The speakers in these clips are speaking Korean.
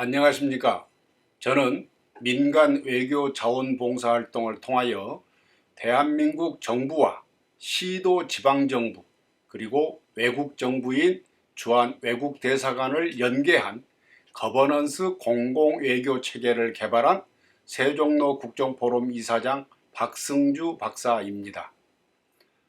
안녕하십니까. 저는 민간 외교 자원봉사활동을 통하여 대한민국 정부와 시도 지방정부 그리고 외국 정부인 주한 외국대사관을 연계한 거버넌스 공공외교 체계를 개발한 세종로 국정포럼 이사장 박승주 박사입니다.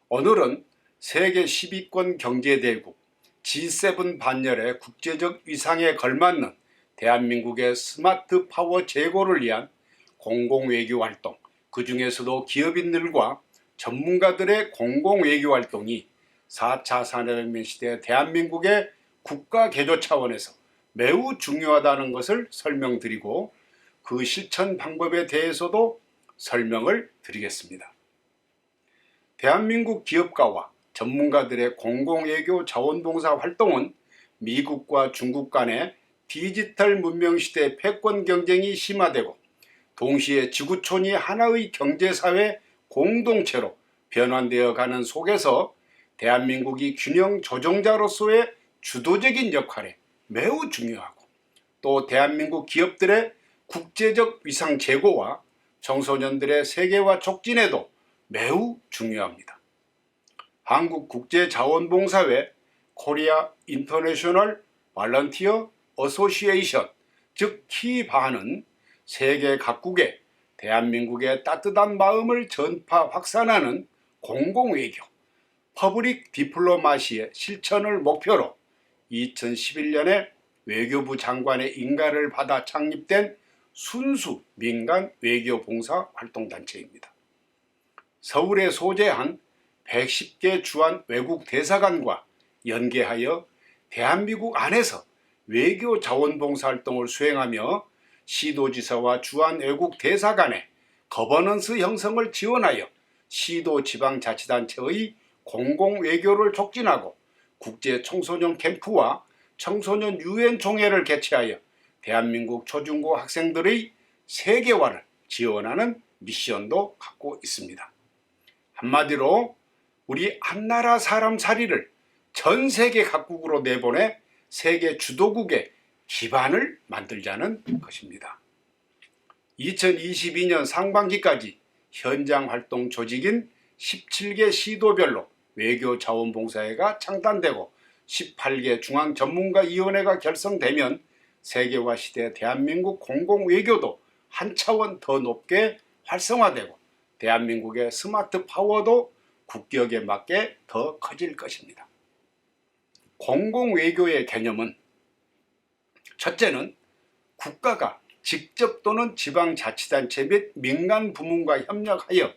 오늘은 세계 10위권 경제대국 G7 반열의 국제적 위상에 걸맞는 대한민국의 스마트 파워 제고를 위한 공공외교 활동, 그 중에서도 기업인들과 전문가들의 공공외교 활동이 4차 산업혁명 시대 대한민국의 국가 개조 차원에서 매우 중요하다는 것을 설명드리고 그 실천 방법에 대해서도 설명을 드리겠습니다. 대한민국 기업가와 전문가들의 공공외교 자원봉사 활동은 미국과 중국 간의 디지털 문명시대 패권 경쟁이 심화되고 동시에 지구촌이 하나의 경제사회 공동체로 변환되어 가는 속에서 대한민국이 균형 조정자로서의 주도적인 역할에 매우 중요하고 또 대한민국 기업들의 국제적 위상 제고와 청소년들의 세계화 촉진에도 매우 중요합니다. 한국국제자원봉사회 코리아 인터내셔널 발런티어 어소시에이션 즉 키바는 세계 각국에 대한민국의 따뜻한 마음을 전파 확산하는 공공외교 퍼블릭 디플로마시의 실천을 목표로 2011년에 외교부 장관의 인가를 받아 창립된 순수 민간 외교봉사 활동단체입니다. 서울에 소재한 110개 주한 외국 대사관과 연계하여 대한민국 안에서 외교 자원봉사 활동을 수행하며 시도지사와 주한 외국 대사관의 거버넌스 형성을 지원하여 시도 지방자치단체의 공공외교를 촉진하고 국제 청소년 캠프와 청소년 유엔 총회를 개최하여 대한민국 초중고 학생들의 세계화를 지원하는 미션도 갖고 있습니다. 한마디로 우리 한나라 사람 살이를 전 세계 각국으로 내보내 세계 주도국의 기반을 만들자는 것입니다. 2022년 상반기까지 현장 활동 조직인 17개 시도별로 외교자원봉사회가 창단되고 18개 중앙전문가위원회가 결성되면 세계화 시대 대한민국 공공외교도 한 차원 더 높게 활성화되고 대한민국의 스마트 파워도 국격에 맞게 더 커질 것입니다. 공공외교의 개념은 첫째는 국가가 직접 또는 지방자치단체 및 민간부문과 협력하여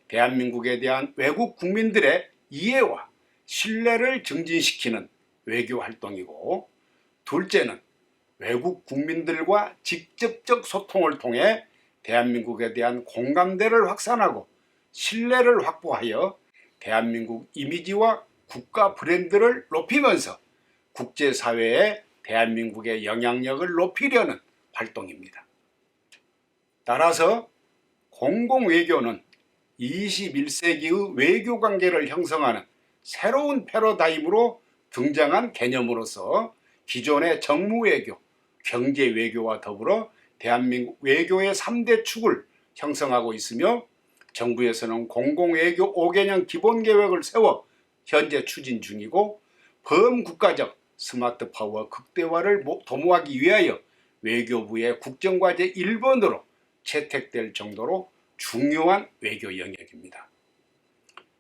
대한민국에 대한 외국 국민들의 이해와 신뢰를 증진시키는 외교활동이고, 둘째는 외국 국민들과 직접적 소통을 통해 대한민국에 대한 공감대를 확산하고 신뢰를 확보하여 대한민국 이미지와 국가 브랜드를 높이면서 국제사회에 대한민국의 영향력을 높이려는 활동입니다. 따라서 공공외교는 21세기의 외교관계를 형성하는 새로운 패러다임으로 등장한 개념으로서 기존의 정무외교, 경제외교와 더불어 대한민국 외교의 3대 축을 형성하고 있으며 정부에서는 공공외교 5개년 기본계획을 세워 현재 추진 중이고 범국가적 스마트 파워 극대화를 도모하기 위하여 외교부의 국정과제 1번으로 채택될 정도로 중요한 외교 영역입니다.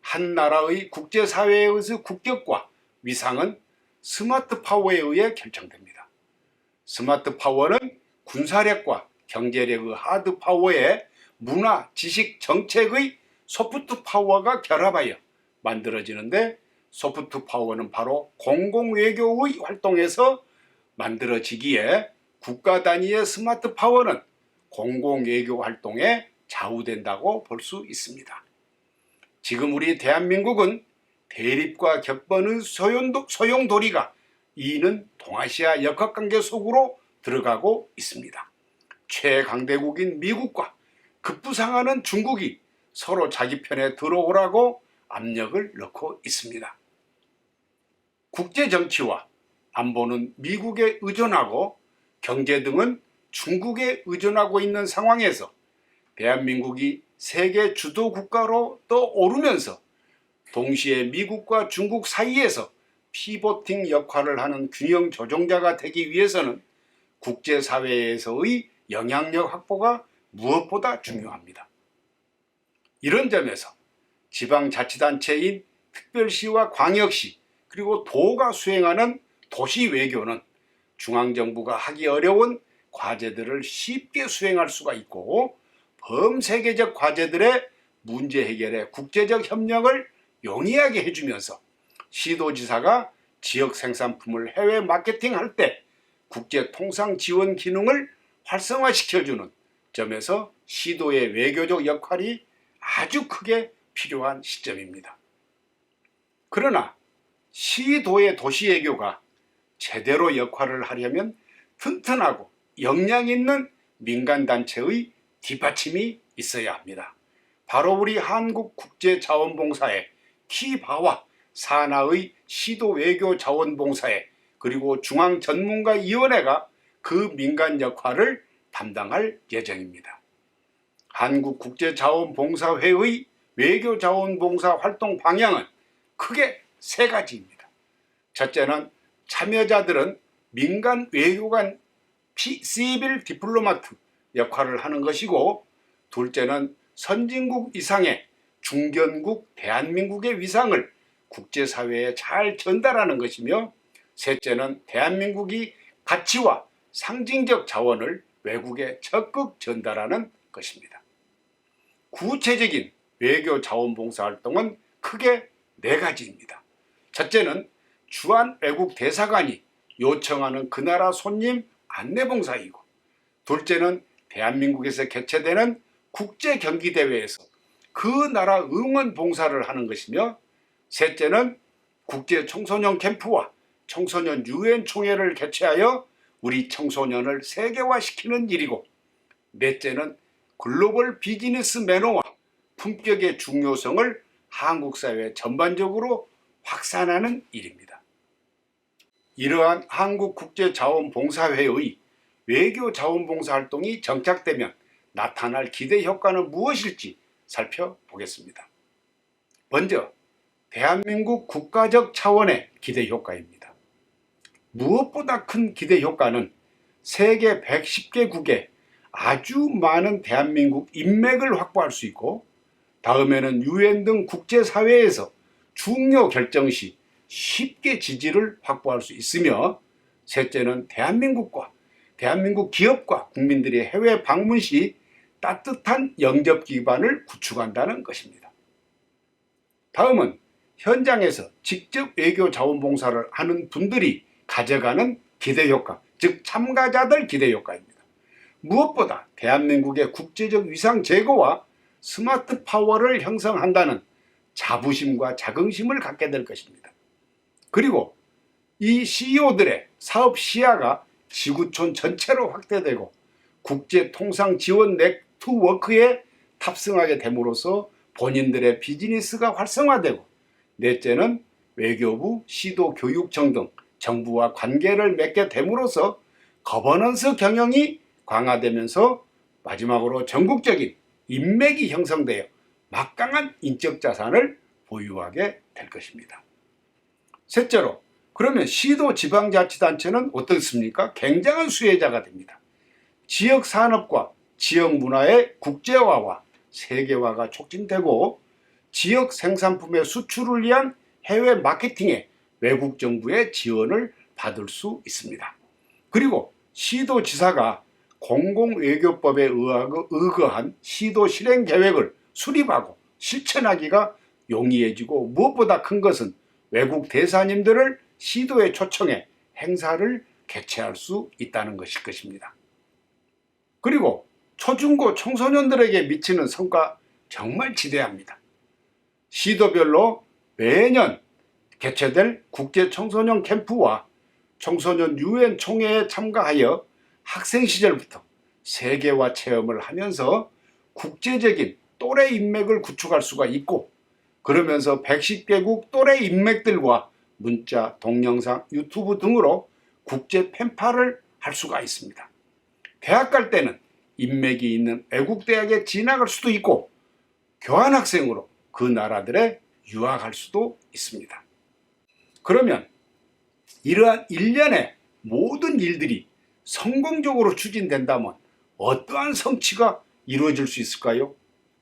한 나라의 국제사회에서 국격과 위상은 스마트 파워에 의해 결정됩니다. 스마트 파워는 군사력과 경제력의 하드 파워에 문화, 지식, 정책의 소프트 파워가 결합하여 만들어지는데 소프트 파워는 바로 공공외교의 활동에서 만들어지기에 국가 단위의 스마트 파워는 공공외교 활동에 좌우된다고 볼 수 있습니다. 지금 우리 대한민국은 대립과 격번의 소용돌이가 이는 동아시아 역학관계 속으로 들어가고 있습니다. 최강대국인 미국과 급부상하는 중국이 서로 자기 편에 들어오라고 압력을 넣고 있습니다. 국제정치와 안보는 미국에 의존하고 경제 등은 중국에 의존하고 있는 상황에서 대한민국이 세계 주도 국가로 떠오르면서 동시에 미국과 중국 사이에서 피보팅 역할을 하는 균형 조정자가 되기 위해서는 국제사회에서의 영향력 확보가 무엇보다 중요합니다. 이런 점에서 지방자치단체인 특별시와 광역시 그리고 도가 수행하는 도시 외교는 중앙정부가 하기 어려운 과제들을 쉽게 수행할 수가 있고 범세계적 과제들의 문제 해결에 국제적 협력을 용이하게 해주면서 시도지사가 지역 생산품을 해외 마케팅할 때 국제 통상 지원 기능을 활성화시켜주는 점에서 시도의 외교적 역할이 아주 크게 필요한 시점입니다. 그러나 시도의 도시 외교가 제대로 역할을 하려면 튼튼하고 역량 있는 민간단체의 뒷받침이 있어야 합니다. 바로 우리 한국국제자원봉사회 키바와 산하의 시도외교자원봉사회 그리고 중앙전문가위원회가 그 민간 역할을 담당할 예정입니다. 한국국제자원봉사회의 외교자원봉사 활동 방향은 크게 세 가지입니다. 첫째는 참여자들은 민간 외교관 시빌 디플로마트 역할을 하는 것이고, 둘째는 선진국 이상의 중견국 대한민국의 위상을 국제사회에 잘 전달하는 것이며, 셋째는 대한민국이 가치와 상징적 자원을 외국에 적극 전달하는 것입니다. 구체적인 외교 자원봉사 활동은 크게 네 가지입니다. 첫째는 주한 외국 대사관이 요청하는 그 나라 손님 안내봉사이고, 둘째는 대한민국에서 개최되는 국제경기대회에서 그 나라 응원 봉사를 하는 것이며, 셋째는 국제 청소년 캠프와 청소년 유엔 총회를 개최하여 우리 청소년을 세계화시키는 일이고, 넷째는 글로벌 비즈니스 매너와 품격의 중요성을 한국 사회 전반적으로 확산하는 일입니다. 이러한 한국국제자원봉사회의 외교자원봉사 활동이 정착되면 나타날 기대 효과는 무엇일지 살펴보겠습니다. 먼저 대한민국 국가적 차원의 기대 효과입니다. 무엇보다 큰 기대 효과는 세계 110개국에 아주 많은 대한민국 인맥을 확보할 수 있고, 다음에는 유엔 등 국제사회에서 중요 결정 시 쉽게 지지를 확보할 수 있으며, 셋째는 대한민국과 대한민국 기업과 국민들이 해외 방문 시 따뜻한 영접 기반을 구축한다는 것입니다. 다음은 현장에서 직접 외교 자원봉사를 하는 분들이 가져가는 기대효과, 즉 참가자들 기대효과입니다. 무엇보다 대한민국의 국제적 위상 제고와 스마트 파워를 형성한다는 자부심과 자긍심을 갖게 될 것입니다. 그리고 이 CEO들의 사업 시야가 지구촌 전체로 확대되고 국제 통상 지원 네트워크에 탑승하게 됨으로써 본인들의 비즈니스가 활성화되고, 넷째는 외교부, 시도 교육청 등 정부와 관계를 맺게 됨으로써 거버넌스 경영이 강화되면서 마지막으로 전국적인 인맥이 형성되어 막강한 인적 자산을 보유하게 될 것입니다. 셋째로, 그러면 시도 지방자치단체는 어떻습니까? 굉장한 수혜자가 됩니다. 지역 산업과 지역 문화의 국제화와 세계화가 촉진되고, 지역 생산품의 수출을 위한 해외 마케팅에 외국 정부의 지원을 받을 수 있습니다. 그리고 시도지사가 공공외교법에 의거한 시도 실행 계획을 수립하고 실천하기가 용이해지고, 무엇보다 큰 것은 외국 대사님들을 시도에 초청해 행사를 개최할 수 있다는 것일 것입니다. 그리고 초중고 청소년들에게 미치는 성과 정말 지대합니다. 시도별로 매년 개최될 국제 청소년 캠프와 청소년 유엔 총회에 참가하여 학생 시절부터 세계화 체험을 하면서 국제적인 또래 인맥을 구축할 수가 있고, 그러면서 110개국 또래 인맥들과 문자, 동영상, 유튜브 등으로 국제 펜팔을 할 수가 있습니다. 대학 갈 때는 인맥이 있는 외국대학에 진학할 수도 있고 교환학생으로 그 나라들에 유학할 수도 있습니다. 그러면 이러한 일련의 모든 일들이 성공적으로 추진된다면 어떠한 성취가 이루어질 수 있을까요?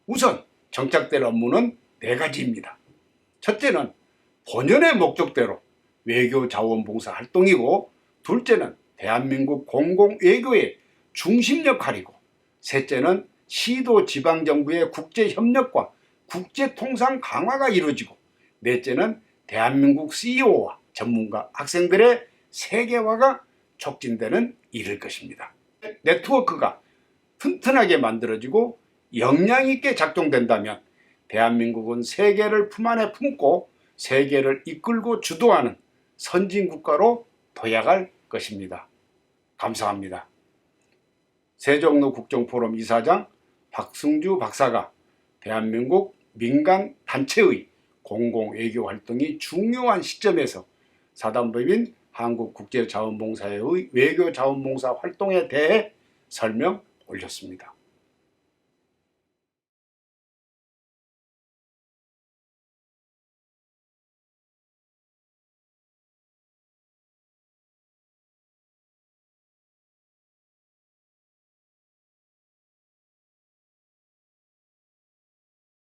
우선 정착될 업무는 4가지입니다. 첫째는 본연의 목적대로 외교자원봉사 활동이고, 둘째는 대한민국 공공외교의 중심 역할이고, 셋째는 시도 지방정부의 국제협력과 국제통상 강화가 이루어지고, 넷째는 대한민국 CEO와 전문가, 학생들의 세계화가 촉진되는 일일 것입니다. 네트워크가 튼튼하게 만들어지고 역량 있게 작동된다면 대한민국은 세계를 품 안에 품고 세계를 이끌고 주도하는 선진국가로 도약할 것입니다. 감사합니다. 세종로 국정포럼 이사장 박승주 박사가 대한민국 민간 단체의 공공외교 활동이 중요한 시점에서 사단법인 한국국제자원봉사회의 외교자원봉사 활동에 대해 설명 올렸습니다.